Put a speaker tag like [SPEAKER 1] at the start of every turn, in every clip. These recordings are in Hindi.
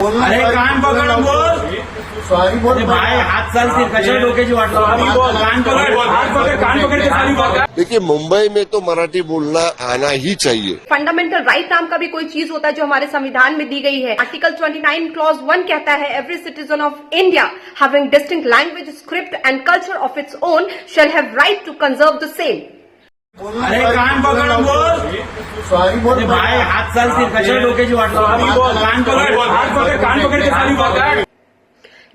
[SPEAKER 1] अरे कान पकड बोल.
[SPEAKER 2] सॉरी बोल
[SPEAKER 1] भाई हात चालतील कशा डोक्याची वाट लावतो. कान पकड हात पकड कान पकड के सॉरी बोल.
[SPEAKER 3] देखिए मुंबई में तो मराठी बोलना आना ही चाहिए.
[SPEAKER 4] फंडामेंटल राइट नाम का भी कोई चीज होता है जो हमारे संविधान में दी गई है. आर्टिकल 29 क्लॉज 1 कहता है every citizen of India having distinct language script and culture of its own shall have right to conserve the same.
[SPEAKER 1] अरे कान पकड बोल.
[SPEAKER 2] सॉरी बोल
[SPEAKER 1] भाई हात चालतील कशा डोक्याची वाट लावतो. कान पकड हात पकड कान पकड के सॉरी बोल.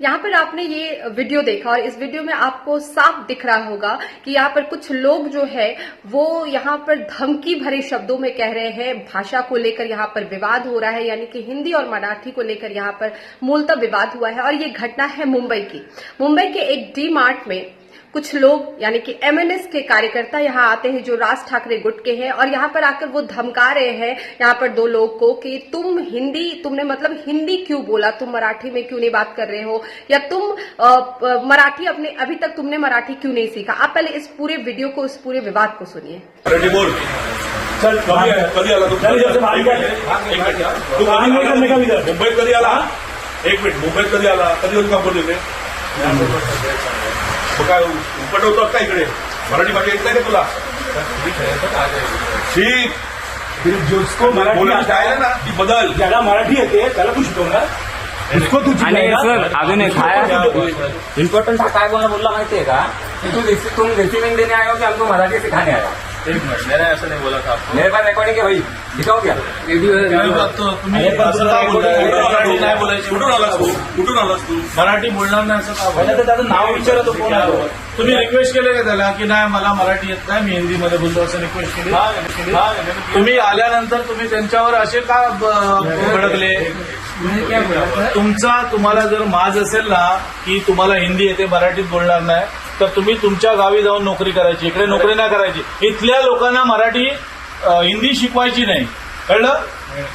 [SPEAKER 4] यहाँ पर आपने ये वीडियो देखा और इस वीडियो में आपको साफ दिख रहा होगा कि यहाँ पर कुछ लोग जो है वो यहाँ पर धमकी भरे शब्दों में कह रहे हैं. भाषा को लेकर यहाँ पर विवाद हो रहा है, यानी कि हिंदी और मराठी को लेकर यहाँ पर मूलतः विवाद हुआ है. और ये घटना है मुंबई की. मुंबई के एक डी मार्ट में कुछ लोग यानी कि एमएनएस के कार्यकर्ता यहाँ आते हैं जो राज ठाकरे गुट के हैं और यहाँ पर आकर वो धमका रहे हैं यहाँ पर दो लोग को कि तुमने मतलब हिंदी क्यों बोला, तुम मराठी में क्यों नहीं बात कर रहे हो, या तुम मराठी अभी तक तुमने मराठी क्यों नहीं सीखा. आप पहले इस पूरे वीडियो को, इस पूरे विवाद को सुनिए.
[SPEAKER 5] बोल चल कधी आला तू मुंबईत कधी आला. एक मिनिट मुंबईत कधी आला, कधी होत का बोलले काय पटवतात का इकडे. मराठी भाषा येत नाही का तुला. ठीक
[SPEAKER 2] जिसको
[SPEAKER 5] बोलायची आहे ना ती बदल.
[SPEAKER 2] ज्याला मराठी येते त्याला तू शिकवणार. इसको तू
[SPEAKER 6] सर अजून एक इम्पोर्टेंट काय बोलला माहितीये का, तुम रेसिमेंट देने आए हो कि हमको मराठी सिखाने आए हो.
[SPEAKER 5] एक मिनिट मैंने ऐसा नहीं बोला था.
[SPEAKER 6] मेरे पास रिकॉर्डिंग है भाई, दिखाओ क्या
[SPEAKER 5] कुठून आलास तू
[SPEAKER 2] मराठी बोलणार नाही असं का बोलला. त्याचं नाव विचारत कोण आहे. तुम्ही रिक्वेस्ट केलं का त्याला की नाही मला मराठी येत नाही, मी हिंदीमध्ये बोलतो असं रिक्वेस्ट केली. तुम्ही आल्यानंतर तुम्ही त्यांच्यावर असे का भडकले. तुम्हाला जर माज असेल ना की तुम्हाला हिंदी येते मराठीत बोलणार नाही तर तुम्ही तुमच्या गावी जाऊन नोकरी करायची, इकडे नोकरी नाही करायची. इथल्या लोकांना मराठी हिंदी शिकवायची नाही, कळलं.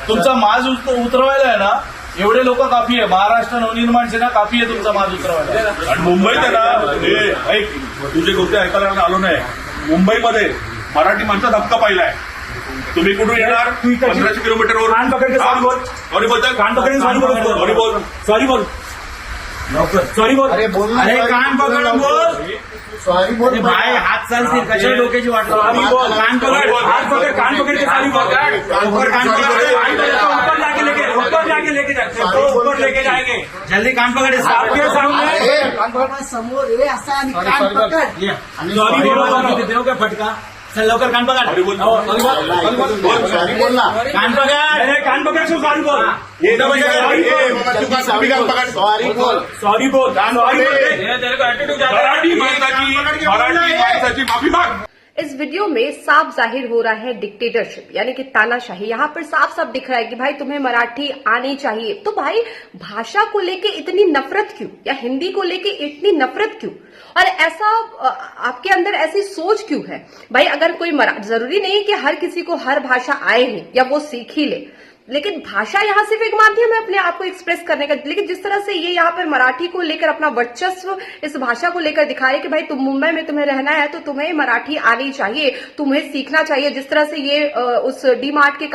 [SPEAKER 2] तुमचा माज उतरवायला आहे ना एवढे लोक काफी आहे. महाराष्ट्र नवनिर्माण सेना काफी आहे तुमचा माज उतरवायला.
[SPEAKER 5] आणि मुंबईत आहे ना, ऐक तुझे गोष्टी ऐकायला आलो नाही. मुंबईमध्ये मराठी माणसाचा धक्का पाहिलाय. तुम्ही कुठून येणार 1500 किलोमीटरवर.
[SPEAKER 2] कान पकड के सॉरी बोल.
[SPEAKER 5] सॉरी बोलताय.
[SPEAKER 2] कान पकड सॉरी बोल.
[SPEAKER 5] सॉरी बोल.
[SPEAKER 2] सॉरी बोल. सॉरी बोल.
[SPEAKER 1] अरे कान पकड बोल.
[SPEAKER 2] सॉरी बोल.
[SPEAKER 1] भाई हात चालतील कशा डोक्याची वाट लावतो. कान पकड हात पकड कान पकड के सॉरी बोल. कान पकड ऊपर जाके लेके जाते हैं, ऊपर लेके जाएंगे. जल्दी कान पकड़. आपके सामने
[SPEAKER 2] समोर रे असा आणि कान पकड.
[SPEAKER 1] सॉरी बोल. देऊ का फटका. चल लवकर कान पकड.
[SPEAKER 5] सॉरी बोल.
[SPEAKER 2] सॉरी बोल ना.
[SPEAKER 1] कान पकड.
[SPEAKER 2] कान पकड सॉरी बोल. सॉरी बोल. सॉरी बोल.
[SPEAKER 5] मराठी माणसाची माफी माग.
[SPEAKER 4] इस वीडियो में साफ जाहिर हो रहा है डिक्टेटरशिप यानी कि तानाशाही. यहाँ पर साफ साफ दिख रहा है कि भाई तुम्हें मराठी आनी चाहिए. तो भाई भाषा को लेके इतनी नफरत क्यों, या हिंदी को लेके इतनी नफरत क्यों, और ऐसा आपके अंदर ऐसी सोच क्यों है. भाई अगर कोई जरूरी नहीं कि हर किसी को हर भाषा आए ही या वो सीख ही ले, लेकिन भाषा यहाँ सिर्फ एक माध्यम है अपने आप को एक्सप्रेस करने का. लेकिन जिस तरह से ये यहाँ पर मराठी को लेकर अपना वर्चस्व इस भाषा को लेकर दिखा रहे कि भाई तुम मुंबई में तुम्हें रहना है तो तुम्हें मराठी आनी चाहिए, तुम्हें सीखना चाहिए. जिस तरह से ये उस डी मार्ट के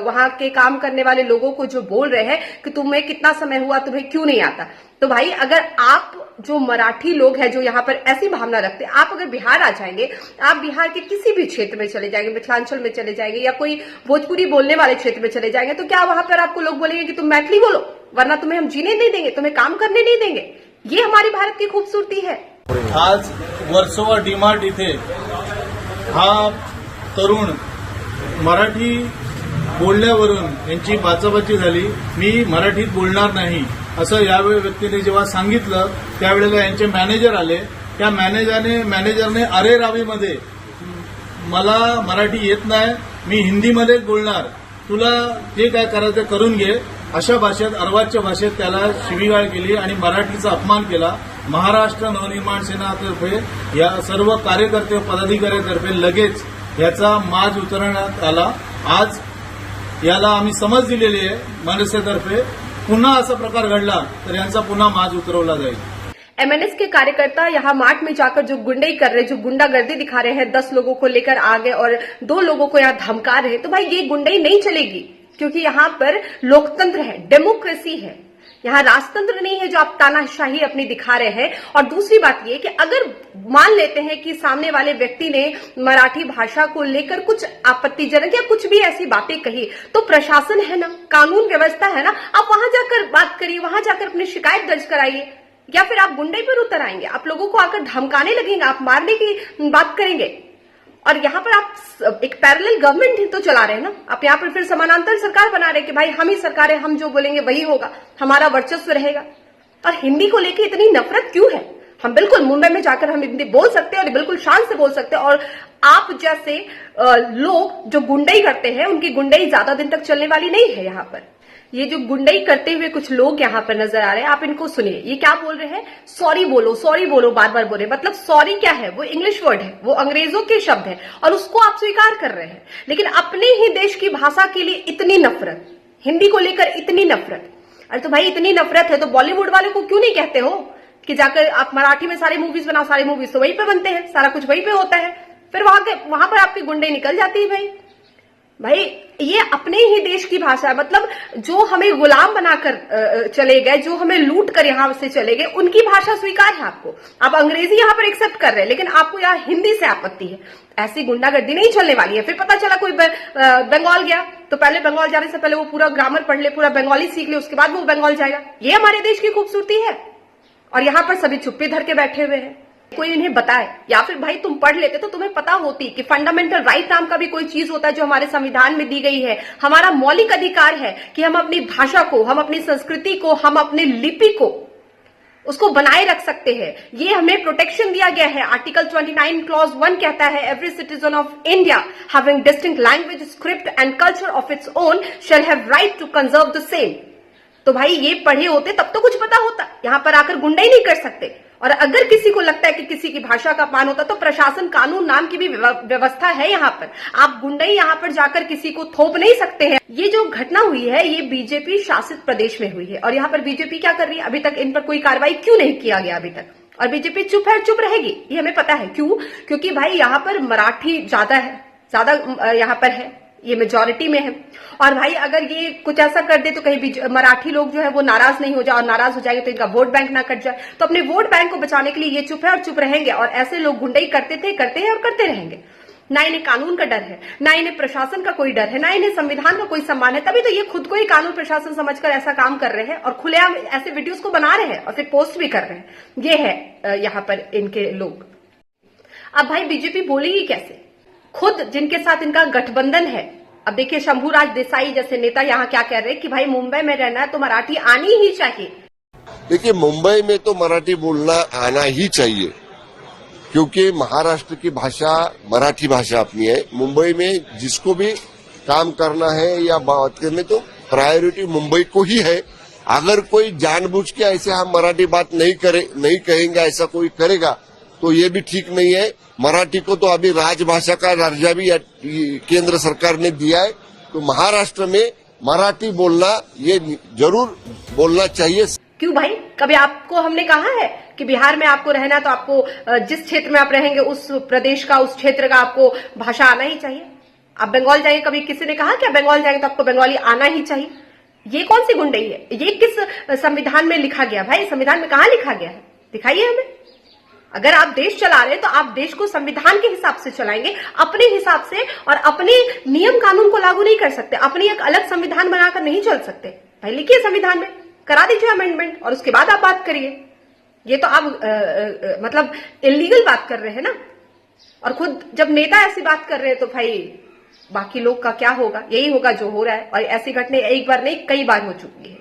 [SPEAKER 4] वहां के काम करने वाले लोगों को जो बोल रहे हैं कि तुम्हें कितना समय हुआ, तुम्हें क्यों नहीं आता. तो भाई अगर आप जो मराठी लोग हैं जो यहाँ पर ऐसी भावना रखते हैं, आप अगर बिहार आ जाएंगे, आप बिहार के किसी भी क्षेत्र में चले जाएंगे, मिथिलांचल में चले जाएंगे या कोई भोजपुरी बोलने वाले क्षेत्र में चले जाएंगे, तो क्या वहां पर आपको लोग बोलेंगे कि तुम मैथिली बोलो, वरना तुम्हें हम जीने नहीं देंगे, तुम्हें काम करने नहीं देंगे. ये हमारी भारत की खूबसूरती है.
[SPEAKER 2] आज वर्सोवा डीमार्ट इथे हा तरुण मराठी बोलण्यावरून यांची बाचाबाची झाली. मी मराठीत बोलणार नाही असं यावेळी व्यक्तीने जेव्हा सांगितलं त्यावेळेला यांचे मॅनेजर आले. त्या मॅनेजरने अरे रावीमध्ये मला मराठी येत नाही, मी हिंदीमध्येच बोलणार, तुला जे काय करायचं करून घे अशा भाषेत, अर्वाच्य भाषेत त्याला शिवीगाळ केली आणि मराठीचा अपमान केला. महाराष्ट्र नवनिर्माण सेनातर्फे या सर्व कार्यकर्ते पदाधिकाऱ्यांतर्फे लगेच याचा माज उतरवण्यात आला. आज याला आम्ही समज दिलेली आहे मनसेतर्फे. पुन्हा असा प्रकार घडला तर यांचा पुन्हा माज उतरवला जाईल.
[SPEAKER 4] एमएनएस के कार्यकर्ता यहाँ मार्ट में जाकर जो गुंडई कर रहे, जो गुंडागर्दी दिखा रहे हैं, 10 लोगों को लेकर आ गए और 2 लोगों को यहाँ धमका रहे हैं. तो भाई ये गुंडई नहीं चलेगी. क्योंकि यहाँ पर लोकतंत्र है, डेमोक्रेसी है, यहाँ राजतंत्र नहीं है जो आप तानाशाही अपनी दिखा रहे हैं। और दूसरी बात यह कि अगर मान लेते हैं कि सामने वाले व्यक्ति ने मराठी भाषा को लेकर कुछ आपत्तिजनक या कुछ भी ऐसी बातें कही, तो प्रशासन है ना, कानून व्यवस्था है ना, आप वहां जाकर बात करिए, वहां जाकर अपनी शिकायत दर्ज कराइए, या फिर आप गुंडे पर उतर आएंगे, आप लोगों को आकर धमकाने लगेंगे, आप मारने की बात करेंगे। और यहाँ पर आप एक पैरेलल गवर्नमेंट ही तो चला रहे हैं ना, आप यहाँ पर फिर समानांतर सरकार बना रहे हैं कि भाई हम ही सरकार है, हम जो बोलेंगे वही होगा, हमारा वर्चस्व रहेगा। और हिंदी को लेकर इतनी नफरत क्यों है? हम बिल्कुल मुंबई में जाकर हम हिंदी बोल सकते हैं और बिल्कुल शान से बोल सकते हैं। और आप जैसे लोग जो गुंडई करते हैं, उनकी गुंडई ज्यादा दिन तक चलने वाली नहीं है। यहाँ पर ये जो गुंडई करते हुए कुछ लोग यहाँ पर नजर आ रहे हैं, आप इनको सुनिए, ये क्या बोल रहे हैं, सॉरी बोलो, बार बार बोल रहे हैं। मतलब सॉरी क्या है, वो इंग्लिश वर्ड है, वो अंग्रेजों के शब्द है और उसको आप स्वीकार कर रहे हैं। लेकिन अपने ही देश की भाषा के लिए इतनी नफरत, हिंदी को लेकर इतनी नफरत। अरे तो भाई इतनी नफरत है तो बॉलीवुड वाले को क्यों नहीं कहते हो कि जाकर आप मराठी में सारे मूवीज बनाओ, सारे मूवीज तो वहीं पे बनते हैं, सारा कुछ वहीं पे होता है, फिर वहां पर आपकी गुंडे निकल जाती है। भाई ये अपने ही देश की भाषा है, मतलब जो हमें गुलाम बनाकर चले गए, जो हमें लूट कर यहां से चले गए, उनकी भाषा स्वीकार है आपको। आप अंग्रेजी यहां पर एक्सेप्ट कर रहे हैं, लेकिन आपको यहाँ हिंदी से आपत्ति है। ऐसी गुंडागर्दी नहीं चलने वाली है। फिर पता चला कोई बंगाल गया तो पहले बंगाल जाने से पहले वो पूरा ग्रामर पढ़ ले, पूरा बंगाली सीख ले, उसके बाद वो बंगाल जाएगा। ये हमारे देश की खूबसूरती है। और यहाँ पर सभी चुप्पी धर के बैठे हुए हैं, कोई इन्हें बताए, या फिर भाई तुम पढ़ लेते तो तुम्हें पता होती कि फंडामेंटल राइट नाम का भी कोई चीज होता है जो हमारे संविधान में दी गई है। हमारा मौलिक अधिकार है कि हम अपनी भाषा को, हम अपनी संस्कृति को, हम अपनी लिपि को, उसको बनाए रख सकते हैं। ये हमें प्रोटेक्शन दिया गया है। आर्टिकल 29 क्लॉज 1 कहता है, every citizen of India having distinct language, script and culture of its own shall have right to conserve the same. तो भाई ये पढ़े होते तब तो कुछ पता होता, यहां पर आकर गुंडे ही नहीं कर सकते। और अगर किसी को लगता है कि किसी की भाषा का अपमान होता तो प्रशासन, कानून नाम की भी व्यवस्था है यहाँ पर। आप गुंडई यहाँ पर जाकर किसी को थोप नहीं सकते हैं। ये जो घटना हुई है ये बीजेपी शासित प्रदेश में हुई है और यहाँ पर बीजेपी क्या कर रही है, अभी तक इन पर कोई कार्रवाई क्यों नहीं किया गया अभी तक? और बीजेपी चुप है, चुप रहेगी, ये हमें पता है। क्यों? क्योंकि भाई यहाँ पर मराठी ज्यादा है, ज्यादा यहाँ पर है, ये मेजॉरिटी में है। और भाई अगर ये कुछ ऐसा कर दे तो कहीं मराठी लोग जो है वो नाराज नहीं हो जाए, और नाराज हो जाएंगे तो इनका वोट बैंक ना कट जाए। तो अपने वोट बैंक को बचाने के लिए ये चुप है और चुप रहेंगे। और ऐसे लोग गुंडई करते थे, करते हैं और करते रहेंगे। ना इन्हें कानून का डर है, ना इन्हें प्रशासन का कोई डर है, ना इन्हें संविधान का कोई सम्मान है। तभी तो ये खुद को ही कानून प्रशासन समझकर ऐसा काम कर रहे हैं और खुलेआम ऐसे वीडियोस को बना रहे हैं और फिर पोस्ट भी कर रहे हैं। ये है यहाँ पर इनके लोग। अब भाई बीजेपी बोलेगी कैसे? खुद जिनके साथ इनका गठबंधन है, अब देखिए शंभूराज देसाई जैसे नेता यहाँ क्या कह रहे हैं कि भाई मुंबई में रहना है तो मराठी आनी ही चाहिए।
[SPEAKER 3] देखिए, मुंबई में तो मराठी बोलना आना ही चाहिए, क्योंकि महाराष्ट्र की भाषा मराठी भाषा अपनी है। मुंबई में जिसको भी काम करना है या बात करने, तो प्रायोरिटी मुंबई को ही है। अगर कोई जानबूझ के ऐसे हम मराठी बात नहीं कहेंगे, ऐसा कोई करेगा तो ये भी ठीक नहीं है। मराठी को तो अभी राजभाषा का दर्जा भी केंद्र सरकार ने दिया है, तो महाराष्ट्र में मराठी बोलना ये जरूर बोलना चाहिए।
[SPEAKER 4] क्यों भाई, कभी आपको हमने कहा है कि बिहार में आपको रहना तो आपको जिस क्षेत्र में आप रहेंगे उस प्रदेश का, उस क्षेत्र का आपको भाषा आना ही चाहिए? आप बंगाल जाइए, कभी किसी ने कहा कि आप बंगाल जाएंगे तो आपको बंगाली आना ही चाहिए? ये कौन सी गुंडई है? ये किस संविधान में लिखा गया? भाई संविधान में कहाँ लिखा गया है, दिखाइए हमें। अगर आप देश चला रहे हैं तो आप देश को संविधान के हिसाब से चलाएंगे, अपने हिसाब से, और अपने नियम कानून को लागू नहीं कर सकते, अपनी एक अलग संविधान बनाकर नहीं चल सकते। भाई लिखिए संविधान में, करा दीजिए अमेंडमेंट और उसके बाद आप बात करिए। ये तो आप मतलब इलीगल बात कर रहे हैं ना। और खुद जब नेता ऐसी बात कर रहे हैं तो भाई बाकी लोग का क्या होगा? यही होगा जो हो रहा है। और ऐसी घटना एक बार नहीं कई बार हो चुकी है।